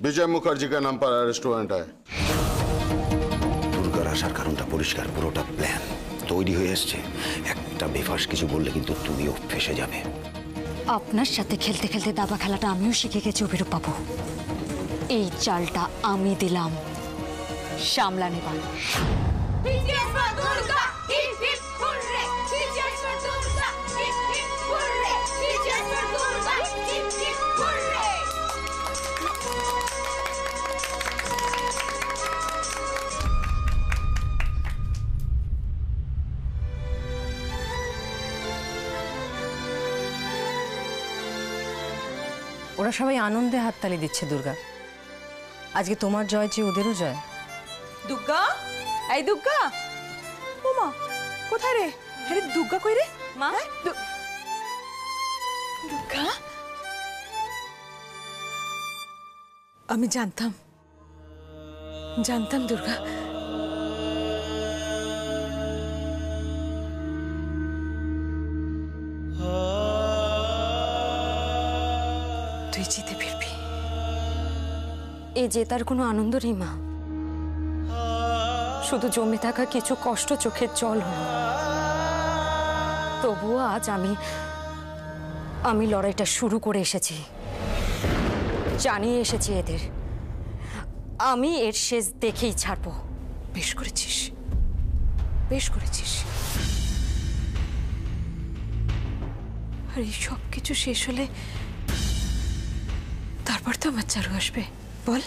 विजय मुखर्जी का नाम पर अरेस्ट वारंट है। দুর্গার আসার কারণটা পরিষ্কার, পুরোটা প্ল্যান তৈরি হয়ে এসছে। একটা বেফাস কিছু বললে কিন্তু তুমিও ফেসে যাবে। আপনার সাথে খেলতে খেলতে দাবা খেলাটা আমিও শিখে গেছি অভিরূপ বাবু। এই চালটা আমি দিলাম, সামলা নেবার। ওরা সবাই আনন্দে হাততালি দিচ্ছে দুর্গা। আজকে তোমার জয় যে ওদেরও জয়। দুর্গা, এই দুর্গা, ও মা কোথায় রে? আরে দুর্গা কই রে? মা দুর্গা, আমি জানতাম দুর্গা। তুই জিতে ফিরবি। এ জেতার কোনো আনন্দ নেই মা, শুধু জমে থাকা কিছু কষ্ট চোখের জল হলো। তবুও আজ আমি লড়াইটা শুরু করে এসেছি, জানিয়ে এসেছি এদের আমি এর শেষ দেখেই ছাড়বো। বেশ করেছিস, বেশ করেছিস। আর এই সব কিছু শেষ হলে তারপর তো আমার চারু আসবে, বল।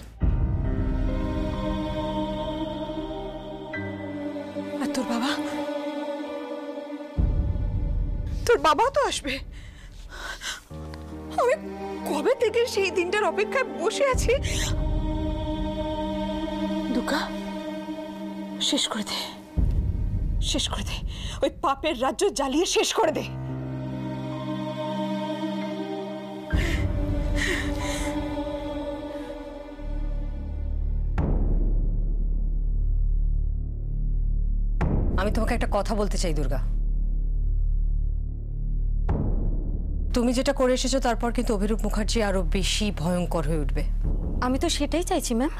আর তোর বাবাও তো আসবে। আমি কবে থেকে সেই দিনটার অপেক্ষায় বসে আছি। দুর্গা, শেষ করে দে, শেষ করে দে, ওই পাপের রাজ্য জ্বালিয়ে শেষ করে দে। আমি তোমাকে একটা কথা বলতে চাই দুর্গা। তুমি যেটা করে এসেছো তারপর কিন্তু অভিরূপ মুখার্জি আরো বেশি ভয়ঙ্কর হয়ে উঠবে। আমি তো সেটাই চাইছি ম্যাম।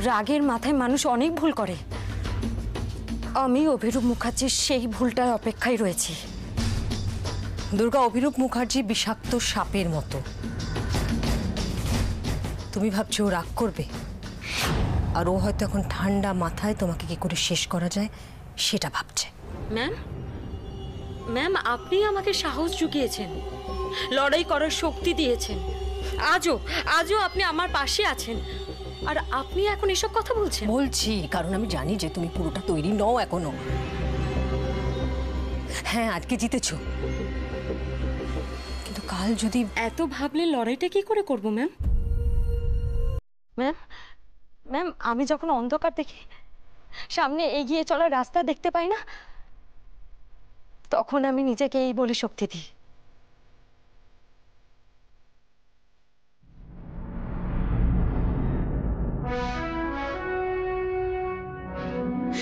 রাগের মাথায় মানুষ অনেক ভুল করে, আমি অভিরূপ মুখার্জির সেই ভুলটার অপেক্ষায় রয়েছি। দুর্গা, অভিরূপ মুখার্জি বিষাক্ত সাপের মতো। তুমি ভাবছো ও রাগ করবে, আর ও হয়তো এখন ঠান্ডা মাথায় তোমাকে কি করে শেষ করা যায় সেটা ভাবছে। ম্যাম আপনি আমাকে সাহস জুগিয়েছেন, লড়াই করার শক্তি দিয়েছেন। আজও আপনি আমার পাশে আছেন, আর আপনি এখন এসব কথা বলছেন? বলছি কারণ আমি জানি যে তুমি পুরোটা তৈরি নও এখনো। হ্যাঁ, আজকে জিতেছো, কিন্তু কাল যদি এত ভাবলে লড়াইটা কি করে করবো ম্যাম? ম্যাম আমি যখন অন্ধকার দেখি, সামনে এগিয়ে চলার রাস্তা দেখতে পাই না, তখন আমি নিজেকে এই বলে শক্তি দিই।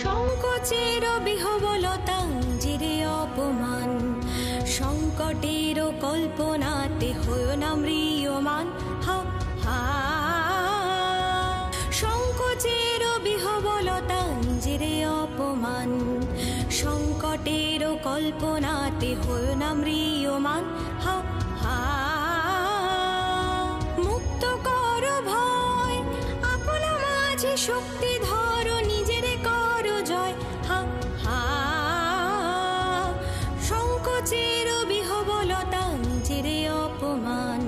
সংকোচের বিহবলতা জিরে অপমান, সংকটের কল্পনাতে হয় না ম্রিয়মান। হা হা, সংকোচের বিহবলতা জিরে অপমান, সংকটের কল্পনাতে হয় না ম্রিয়মান। হা হা, মুক্ত কর ভয়, আপনা মাঝে শক্তি ধর, নিজের কর জয়। হা হা, সংকোচের বিহবলতা নিজের অপমান,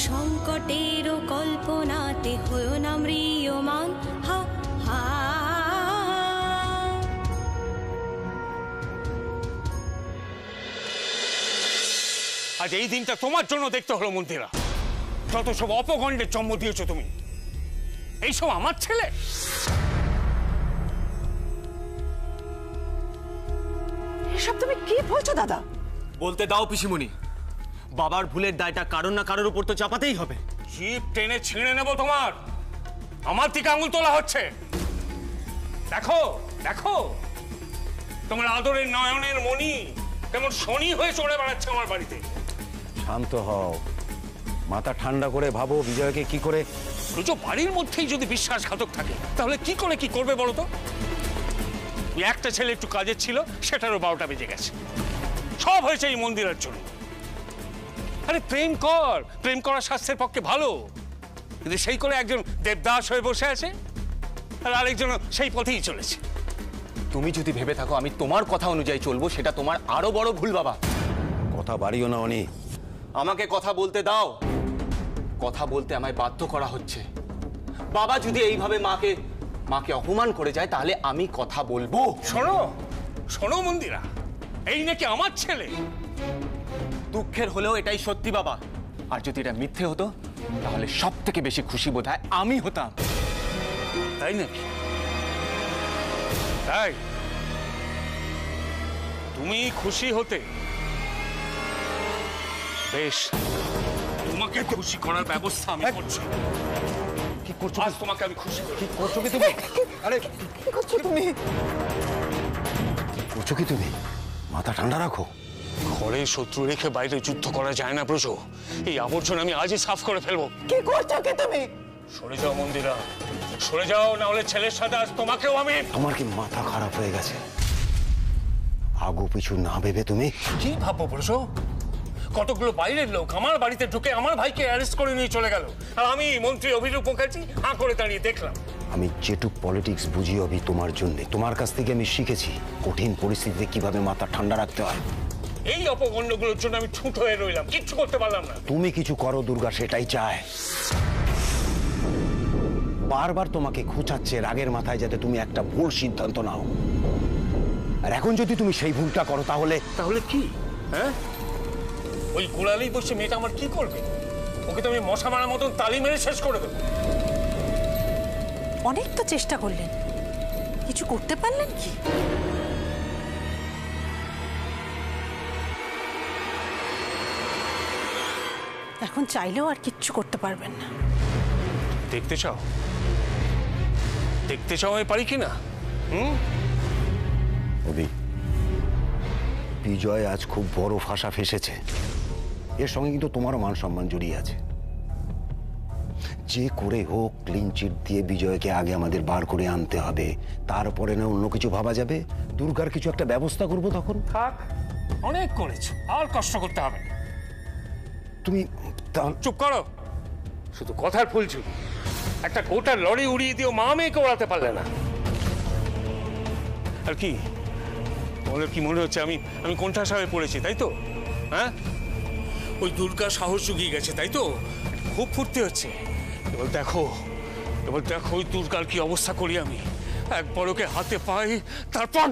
সংকটের কল্পনাতে হয় না ম্রিয়মান। হা হা, আজ এই দিনটা তোমার জন্য দেখতে হলো মন্দিরা। যত সব অপগণ্ডের জন্ম দিয়েছো তুমি, এইসব আমার ছেলে। এসব তুমি কি বলছো দাদা? বলতে দাও পিসিমণি, বাবার ভুলের দায়টা কারোর না কারোর উপর তো চাপাতেই হবে। জিভ টেনে ছিঁড়ে নেবো তোমার। আমার দিকে আঙুল তোলা হচ্ছে। দেখো দেখো, তোমার আদরের নয়নের মণি কেমন শনি হয়ে চড়ে বেড়াচ্ছে আমার বাড়িতে। শান্ত হও, মাথা ঠান্ডা করে ভাবো বিজয়কে কি করে। রোজ বাড়ির মধ্যেই যদি বিশ্বাসঘাতক থাকে তাহলে কি করে কি করবে বলো তো? একটা ছেলে একটু কাজের ছিল, সেটারও 12টা বেজে গেছে। সব হয়েছে এই মন্দিরের জন্য। আরে প্রেম কর, প্রেম করা স্বাস্থ্যের পক্ষে ভালো, কিন্তু সেই করে একজন দেবদাস হয়ে বসে আছে আর আরেকজন সেই পথেই চলেছে। তুমি যদি ভেবে থাকো আমি তোমার কথা অনুযায়ী চলবো, সেটা তোমার আরো বড় ভুল বাবা। কথা বাড়িও না অনি। আমাকে কথা বলতে দাও। কথা বলতে আমায় বাধ্য করা হচ্ছে। বাবা যদি এইভাবে মাকে অপমান করে যায় তাহলে আমি কথা বলবো। শোনো শোনো মন্দিরা, এই নাকি আমার ছেলে। দুঃখের হলেও এটাই সত্যি বাবা। আর যদি এটা মিথ্যে হতো তাহলে সব থেকে বেশি খুশি বোধহয় আমি হতাম। তাই নাকি? তাই তুমি খুশি হতে? বেশ, তোমাকে খুশি করার ব্যবস্থা আমি করছি। কি করছো? আজ তোমাকে আমি খুশি করব। কি করছো কি তুমি? আরে কি করছো তুমি? করছো কি তুমি? মাথা ঠান্ডা রাখো। ঘরে শত্রু রেখে বাইরে যুদ্ধ করা যায় না ব্রজ। এই আবর্জনা আমি আজই সাফ করে ফেলবো। কি করছো কি তুমি? সরে যাও মন্দিরা, সরে যাও, না হলে ছেলের সাথে আজ তোমাকেও আমি। আমার কি মাথা খারাপ হয়ে গেছে? আগু পিছু না ভেবে তুমি কি ভাববো ব্রজ? কতগুলো বাইরের লোক আমার বাড়িতে ঢুকে আমার ভাইকে অ্যারেস্ট করে নিয়ে চলে গেল, আর আমি মন্ত্রী অভিরূপ মুখার্জি হাঁ করে দাঁড়িয়ে দেখলাম। আমি যেটুক পলিটিক্স বুঝি অভি তোমার জন্য, তোমার কাছ থেকে আমি শিখেছি কঠিন পরিস্থিতিতে কিভাবে মাথা ঠান্ডা রাখতে হয়। এই অপকণ্ডগুলোর জন্য আমি ছুট হয়ে রইলাম, কিচ্ছু করতে পারলাম না। তুমি কিছু করো, দুর্গা সেটাই চায়। বারবার তোমাকে খোঁচাচ্ছে রাগের মাথায় যাতে তুমি একটা ভুল সিদ্ধান্ত নাও। আর এখন যদি তুমি সেই ভুলটা করো তাহলে তাহলে কি? হ্যাঁ, ওই গোড়ালি বসে মেয়েটা আমার কি করবে? ওকে তো আমি মশা মারার মতন তালি মেরে শেষ করে দেবো। অনেক তো চেষ্টা করলেন, কিছু করতে পারলেন কি? এখন চাইলেও আর কিচ্ছু করতে পারবেন না। দেখতে চাও? দেখতে চাও আমি পারি কিনা? অভি, বিজয় আজ খুব বড় ফাঁসা ফেসেছে। এর সঙ্গে কিন্তু তোমারও মান সম্মান জড়িয়ে আছে। যে করে হোক ক্লিন চিট দিয়ে বিজয়কে আগে আমাদের বার করে আনতে হবে, তারপরে না অন্য কিছু ভাবা যাবে। দুর্গার কিছু একটা ব্যবস্থা করবো তখন। থাক, অনেক করেছো, আর কষ্ট করতে হবে না। তুমি চুপ করো, শুধু কথার ফুলঝুরি। একটা গোটা লরি উড়িয়ে দিও, মা মেয়েকে ওড়াতে পারলে না। আর কি তোমাদের কি মনে হচ্ছে আমি কোনটা সাহেব পড়েছি, তাই তো? হ্যাঁ, ওই দুর্গা সাহস জুগিয়ে গেছে, তাই তো? খুব ফুর্তি হচ্ছে। এবার দেখো ওই দুর্গার কি অবস্থা করি আমি। একবার ওকে হাতে পাই, তারপর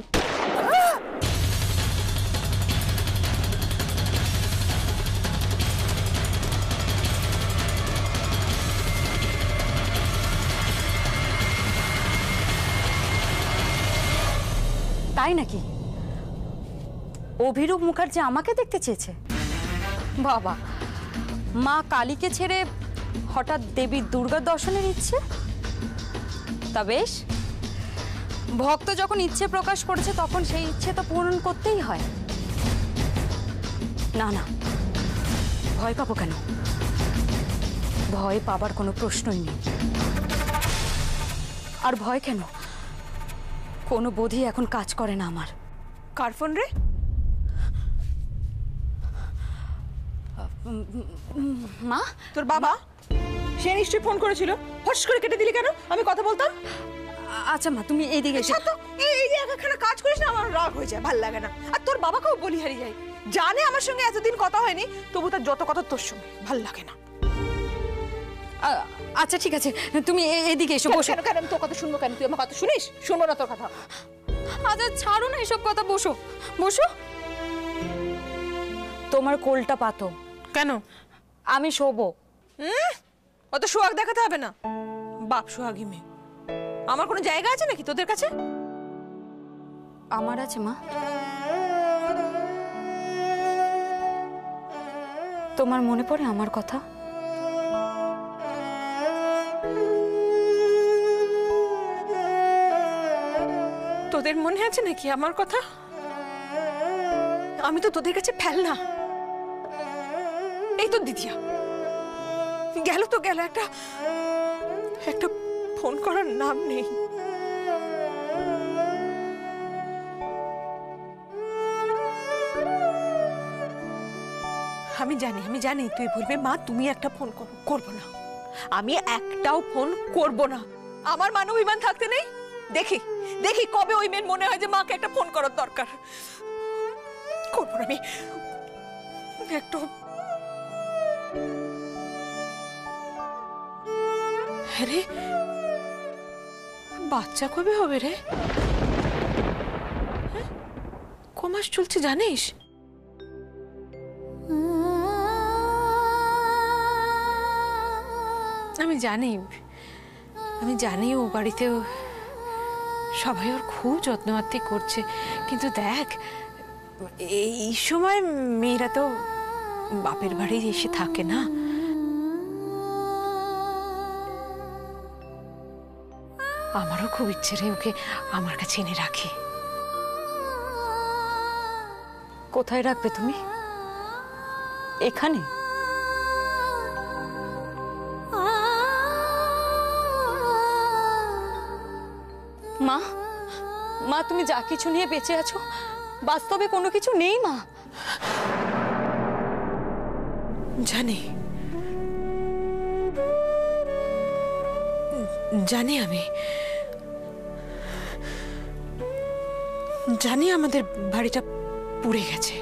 তাই নাকি? অভিরূপ মুখার্জি আমাকে দেখতে চেয়েছে? বাবা, মা কালীকে ছেড়ে হঠাৎ দেবী দুর্গার দর্শনের ইচ্ছে? তা বেশ, ভক্ত যখন ইচ্ছে প্রকাশ করেছে তখন সেই ইচ্ছে তো পূরণ করতেই হয়। না না, ভয় পাবো কেন? ভয় পাবার কোনো প্রশ্নই নেই। আর ভয় কেন? কোনো বোধই এখন কাজ করে না আমার। কার ফোন রে? মা? তোর বাবা? সে নিশ্চয়ই ফোন করেছিল, ফস করে কেটে দিলি কেন? আমি কথা বলতাম। আচ্ছা মা, তুমি এইদিকে এসো। এই যে একখানা কাজ করিস না, আমার রাগ হয়ে যায়, ভাল লাগে না। আর তোর বাবাকেও বলি হারিয়ে যায়, জানে আমার সঙ্গে এতদিন কথা হয়নি, তবু তার যত কথা তোর সঙ্গে, ভাল লাগে না। আচ্ছা ঠিক আছে, তুমি এইদিকে এসো, বসো। কেন আমি তোর কথা শুনবো কেন? তুই আমার কথা শুনিস? শুনবো না তোর কথা। আচ্ছা ছাড়ো না এসব কথা, বসো বসো। তোমার কোলটা পাতো। কেন? আমি শোবো। অত সোহাগ দেখাতে হবে না, বাপ সোহাগী মেয়ে। আমার কোনো জায়গা আছে নাকি তোদের কাছে? আমার আছে মা। তোমার মনে পড়ে আমার কথা? তোদের মনে আছে নাকি আমার কথা? আমি তো তোদের কাছে ফেলনা। এই তো দিদিয়া, গেল তো গেল, একটা একটা ফোন করার নাম নেই। আমি জানি তুই বলবি মা তুমি একটা ফোন করো, করবো না, আমি একটাও ফোন করব না। আমার মান অভিমান থাকতে নেই। দেখি দেখি কবে ওই মেয়ের মনে হয় যে মাকে একটা ফোন করার দরকার। করবো না আমি একটু। রে বাচ্চা কবে হবে রে? কমাস চলছে জানিস? আমি জানি ও বাড়িতে সবাই ওর খুব যত্ন আত্তি করছে, কিন্তু দেখ এই সময় মেয়েরা তো বাপের বাড়ি এসে থাকে না। আমারও খুব ইচ্ছে রে ওকে আমার কাছে এনে রাখি। কোথায় রাখবে তুমি? এখানে? মা, মা তুমি যা কিছু নিয়ে বেঁচে আছো বাস্তবে কোনো কিছু নেই মা। জানি আমি জানি আমাদের বাড়িটা পুড়ে গেছে।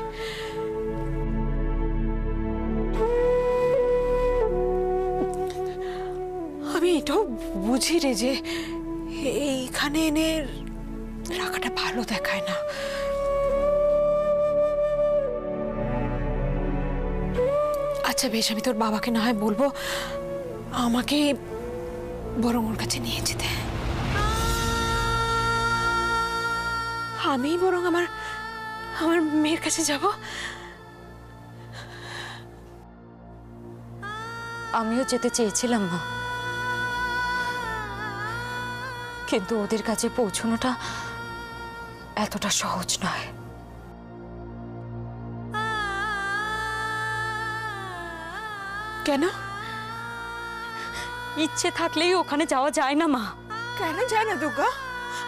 আমি এটাও বুঝি রে যে এইখানে এনে রাখাটা ভালো দেখায় না। আচ্ছা বেশ, আমি তোর বাবাকে না হয় বলবো আমাকে বরং ওর কাছে নিয়ে যেতে। আমি বরং আমার মেয়ের কাছে যাব। আমিও যেতে চেয়েছিলাম মা, কিন্তু ওদের কাছে পৌঁছানোটা এতটা সহজ নয়। কেন? ইচ্ছে থাকলেই ওখানে যাওয়া যায় না মা। কেন যায় না দুর্গা?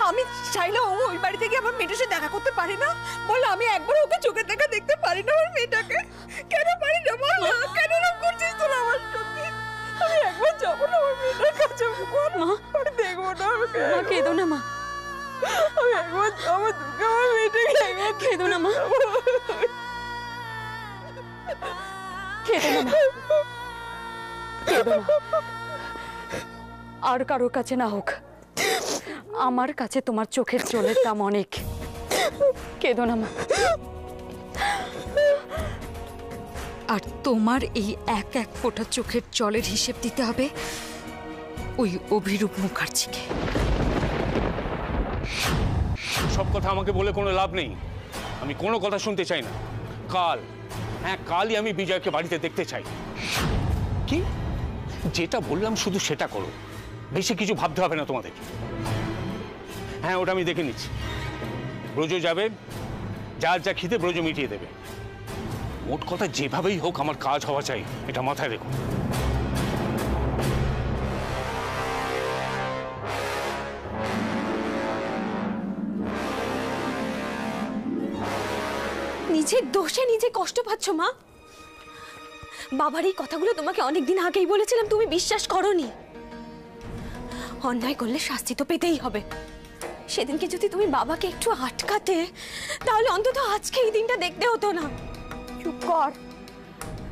আমি চাইলেও ওই বাড়ি থেকে আমার মেয়েটার সাথে দেখা করতে পারি না? বলো, আমি একবার ওকে চোখের দেখা দেখতে পারি না আমার মেয়েটাকে? কেন পারি না বল? কেন এরকম করছিস তোরা আমার সঙ্গে? আমি একবার যাবো না আমার মেয়েটার কাছে? মা আমি দেখবো না ওকে। মা কেঁদো না মা, আমি একবার যাবো দুর্গা, আমার মেয়েটাকে একবার কেঁদো না মা, কেঁদো না মা, কেঁদো না। আর কারোর কাছে না হোক, আমার কাছে তোমার চোখের জলের দাম অনেক। কেঁদো না মা। আর তোমার এই এক এক ফোঁটা চোখের জলের হিসেব দিতে হবে ওই অভিরূপ মুখার্জিকে। সব কথা আমাকে বলে কোনো লাভ নেই, আমি কোনো কথা শুনতে চাই না। কাল, হ্যাঁ কালই আমি বিজয়কে বাড়িতে দেখতে চাই। কি যেটা বললাম শুধু সেটা করো, বেশি কিছু ভাবতে হবে না তোমাদের। হ্যাঁ ওটা আমি দেখে নিচ্ছি। ব্রজ যাবে, যার যা খিদে ব্রজ মিটিয়ে দেবে। মোট কথা যেভাবেই হোক আমার কাজ হওয়া চাই, এটা মাথায় রেখো। নিজের দোষে নিজে কষ্ট পাচ্ছ মা। বাবার এই কথাগুলো তোমাকে অনেকদিন আগেই বলেছিলাম, তুমি বিশ্বাস করোনি। অন্যায় করলে শাস্তি তো পেতেই হবে। সেদিনকে যদি তুমি বাবাকে একটু আটকাতে, তাহলে অন্তত আজকে এই দিনটা দেখতে হতো না। চুপ কর,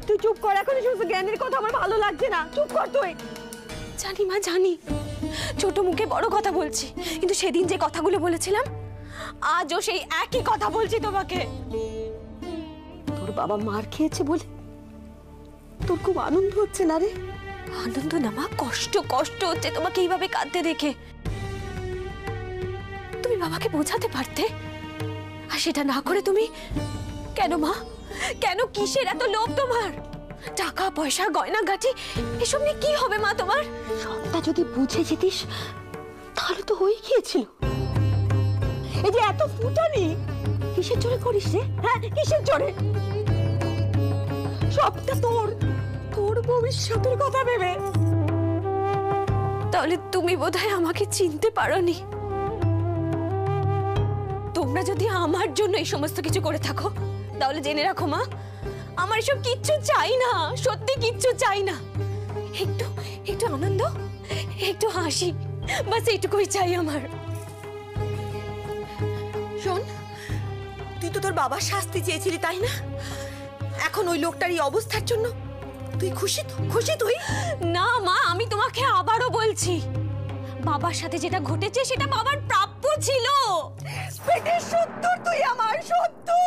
তুই চুপ কর। এখন শুধু জ্ঞানের কথা আমার ভালো লাগছে না। চুপ কর তুই। জানি মা জানি, ছোট মুখে বড় কথা বলছি, কিন্তু সেদিন যে কথাগুলো বলেছিলাম আজও সেই একই কথা বলছি তোমাকে। তোর বাবা মার খেয়েছে বলে তোর খুব আনন্দ হচ্ছে না রে? আনন্দ না মা, কষ্ট কষ্ট হচ্ছে তোমাকে এইভাবে কাঁদতে দেখে। তুমি বাবাকে বোঝাতে পারতে, আর সেটা না করে তুমি কেন মা? কেন? কিসের এত লোভ তোমার? টাকা পয়সা গয়না গাটি এসব নিয়ে কি হবে মা তোমার? সবটা যদি বুঝে যেতিস তাহলে তো হয়ে গিয়েছিল। এই যে এত ফুটানি কিসের জোরে করিস রে? হ্যাঁ কিসের জোরে? সবটা তোর ওর ভবিষ্যতের কথা ভেবে। তাহলে তুমি বোধহয় আমাকে চিনতে পারোনি। তোমরা যদি আমার জন্য এই সমস্ত কিছু করে থাকো তাহলে জেনে রাখো মা, আমার এসব কিচ্ছু চাই না, সত্যি কিচ্ছু চাই না। একটু একটু আনন্দ, একটু হাসি, বাস এইটুকুই চাই আমার। শোন, তুই তো তোর বাবার শাস্তি চেয়েছিলি তাই না? এখন ওই লোকটার এই অবস্থার জন্য তুই খুশি? তো খুশি তুই? না মা, আমি তোমাকে আবারও বলছি, বাবার সাথে যেটা ঘটেছে সেটা বাবার প্রাপ্য ছিল। সত্তর তুই আমার 70।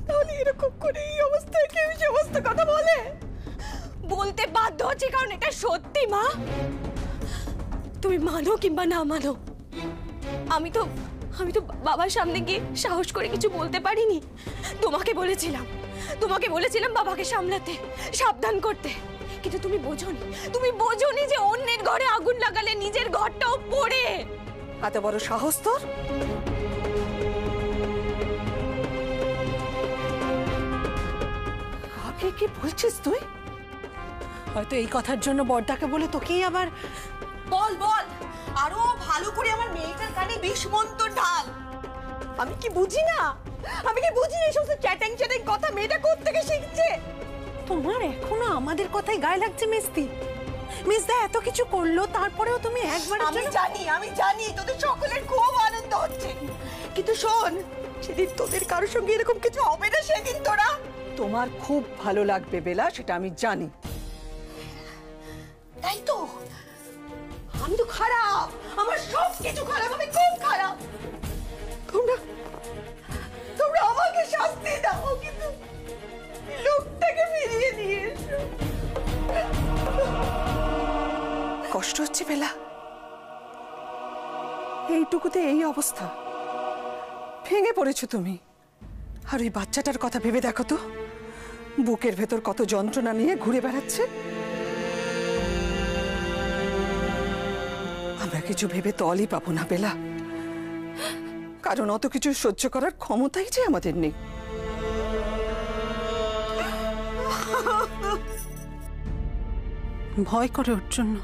তাহলে এরকম করে এই অবস্থায় কেউ সমস্ত কথা বলে? বলতে বাধ্য হচ্ছে কারণ এটা সত্যি মা। তুমি মানো কিংবা না মানো, আমি তো বাবার সামনে গিয়ে সাহস করে কিছু বলতে পারিনি। তোমাকে বলেছিলাম বাবাকে সামলাতে, সাবধান করতে, কিন্তু তুমি বোঝোনি যে অন্যের ঘরে আগুন লাগালে নিজের ঘরটাও পড়ে। এত বড় সাহস তোর? কাকে কি বলছিস তুই? হয়তো এই কথার জন্য বড়দাকে বলে তোকেই আবার বল আরো ভালো করে আমার মেয়েটার কানে বিষ্মন্ত ঢাল। আমি কি বুঝি না এই সমস্ত চ্যাটিং কথা মেয়েটা কোত্থেকে শিখছে? তোমার এখনো আমাদের কথাই গায়ে লাগছে মিস্তি। মিসদা এত কিছু করলো তারপরেও তুমি একবার। আমি জানি তোদের সকলের খুব আনন্দ হচ্ছে, কিন্তু শোন, সেদিন তোদের কারোর সঙ্গে এরকম কিছু হবে না। সেদিন তোরা, তোমার খুব ভালো লাগবে বেলা, সেটা আমি জানি। তাই তো, আমি তো খারাপ, আমার সব কিছু খারাপ, আমি খুব খারাপ। তোমরা আমাকে শাস্তি দাও, কিন্তু লোকটাকে ফিরিয়ে দিয়ে এসো। কষ্ট হচ্ছে বেলা? এইটুকুতে এই অবস্থা? ভেঙে পড়েছো তুমি। আর ওই বাচ্চাটার কথা ভেবে দেখো তো, বুকের ভেতর কত যন্ত্রণা নিয়ে ঘুরে বেড়াচ্ছে। আমরা কিছু ভেবে তলই পাবো না বেলা, কারণ অত কিছু সহ্য করার ক্ষমতাই যে আমাদের নেই। ভয় করে ওর জন্য।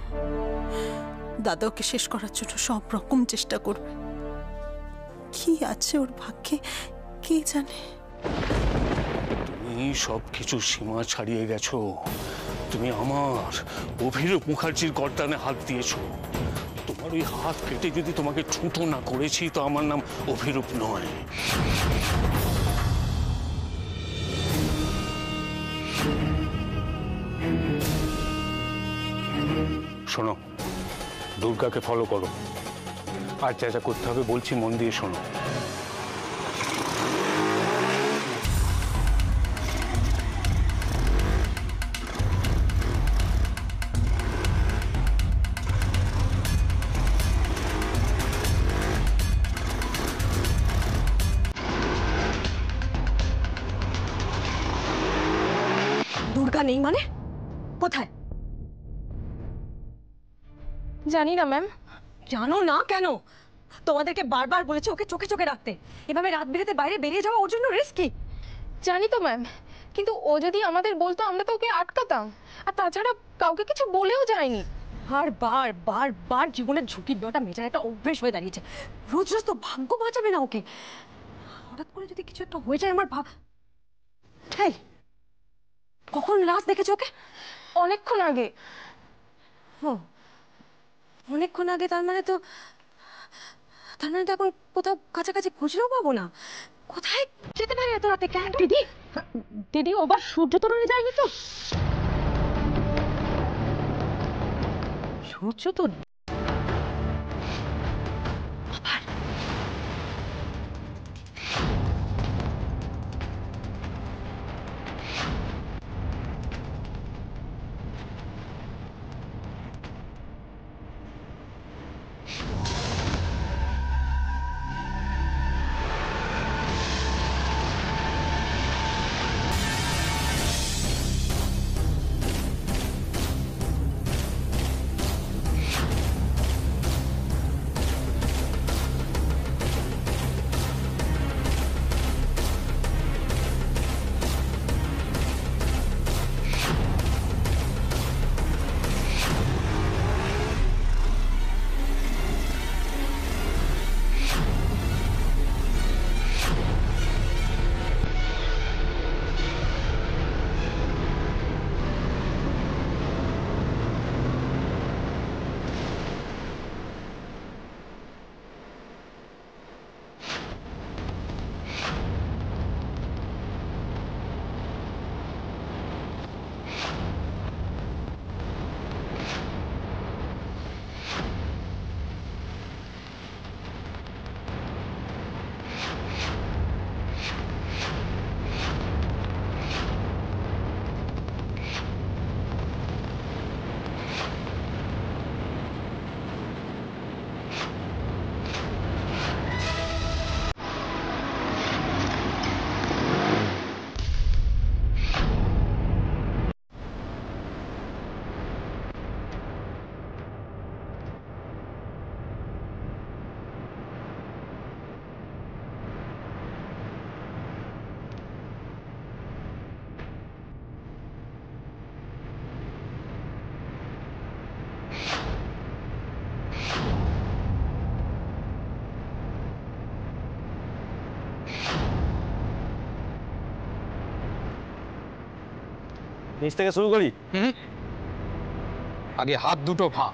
দাদাকে শেষ করার জন্য সব রকম চেষ্টা করবে। কি আছে ওর ভাগ্যে কে জানে। তুমি সব কিছু সীমা ছাড়িয়ে গেছো। তুমি আমার অভিরূপ মুখার্জির গর্দানে হাত দিয়েছো। তোমার ওই হাত কেটে যদি তোমাকে ছুঁতো না করেছি তো আমার নাম অভিরূপ নয়। শোনো, দুর্গাকে ফলো করো, আর যা যা করতে হবে বলছি মন দিয়ে শোনো। দুর্গা নেই মানে? কোথায়? জানি না ম্যাম। জানো না কেন? তোমাদেরকে বারবার বলেছি ওকে চোখে চোখে রাখতে। এভাবে রাত বিরেতে বাইরে বেরিয়ে যাওয়া ওর জন্য রিস্কি। জানি তো ম্যাম, কিন্তু ও যদি আমাদের বলতো আমরা তো ওকে আটকাতাম। আর তাছাড়া কাউকে কিছু বলেও যায়নি। আর বার জীবনের ঝুঁকি দেওয়াটা মেয়েটার একটা অভ্যেস হয়ে দাঁড়িয়েছে। রোজ রোজ তো ভাগ্য বাঁচাবে না ওকে। হঠাৎ করে যদি কিছু একটা হয়ে যায় আমার এই, কখন লাস্ট দেখেছো ওকে? অনেকক্ষণ আগে। ও, অনেকক্ষণ আগে। তার মানে তো এখন কোথাও কাছাকাছি খুঁজলেও পাবো না। কোথায় যেতে পারে এত রাতে? কেন দিদি ওবার সূর্য তোরণে যায়নি তো? সূর্য তো নিচ থেকে শুরু করি। আগে হাত দুটো ভাঁ।